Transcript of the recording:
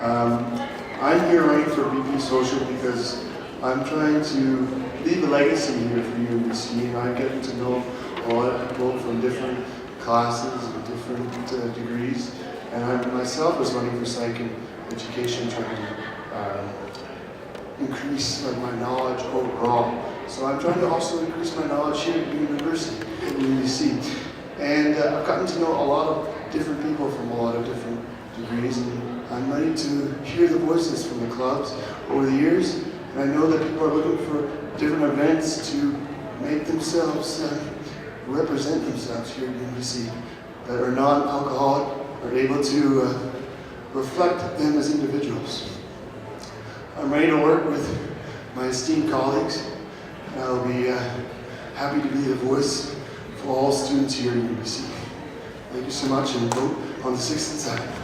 I'm here running for VP Social because I'm trying to leave a legacy here for UNBC, and I'm getting to know a lot of people from different classes and different degrees. And I myself was running for psych and education, trying to increase my knowledge overall. So I'm trying to also increase my knowledge here at the university, at UNBC. And I've gotten to know a lot of different people from a lot of different degrees, and I'm ready to hear the voices from the clubs over the years. And I know that people are looking for different events to make themselves, represent themselves here at UNBC, that are non-alcoholic, are able to reflect them as individuals. I'm ready to work with my esteemed colleagues, and I'll be happy to be the voice for all students here at UNBC. Thank you so much, and vote on the 6th and 7th.